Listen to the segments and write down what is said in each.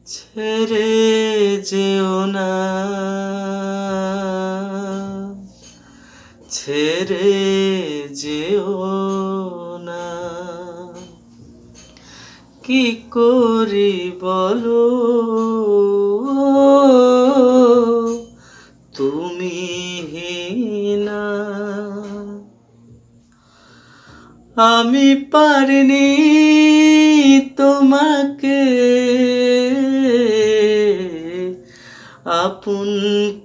ছেড়ে যেও না, ছেড়ে যেও না, কি করি বলো তুমি না। আমি পারিনি তোমাকে আপন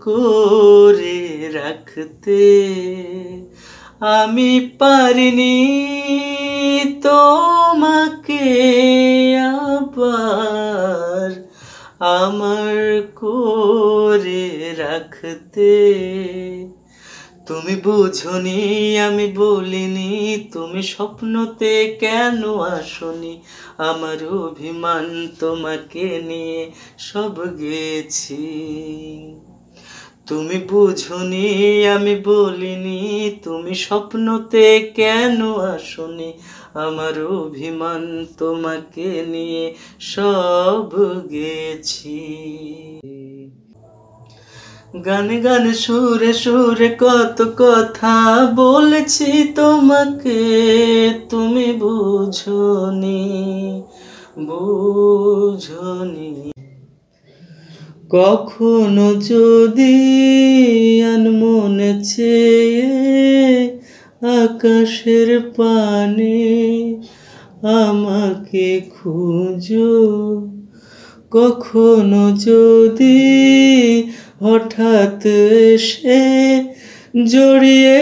করে রাখতে, আমি পারিনি তোমাকে আবার আমার করে রাখতে। তুমি বুঝনি আমি বলিনি, তুমি স্বপ্নতে কেন আসনি, আমার অভিমান তোমাকে নিয়ে সব গেছি। তুমি বুঝনি আমি বলিনি, তুমি স্বপ্নতে কেন আসনি, আমার অভিমান তোমাকে নিয়ে সব গেছি। গানে গানে সুরে সুরে কত কথা বলেছি তোমাকে, তুমি বুঝনি বুঝনি। কখনো যদি আনমনে চেয়ে আকাশের পানে আমাকে খুঁজো, কখনো যদি হঠাৎ এসে জড়িয়ে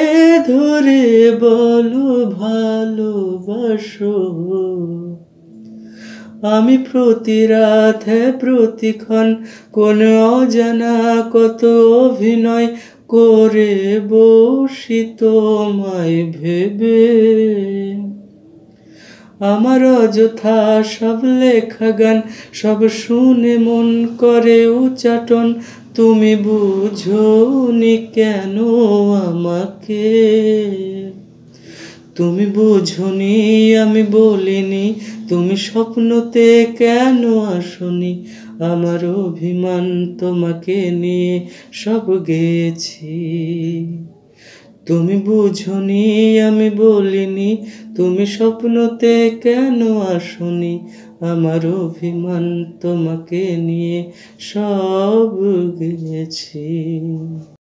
ধরে বলো ভালোবাসো, আমি প্রতি রাতে প্রতিক্ষণ কোন অজানা কত অভিনয় করে বসি তোমায় ভেবে। আমার অযথা সব লেখা গান সব শুনে মন করে উচ্চাটন, তুমি বুঝোনি কেন আমাকে। তুমি বুঝোনি আমি বলিনি, তুমি স্বপ্নতে কেন আসনি, আমার অভিমান তোমাকে নিয়ে সব গেছি। তুমি বুঝোনি আমি বলিনি, তুমি স্বপ্নতে কেন আসনি, আমার অভিমান তোমাকে নিয়ে সব গেছি।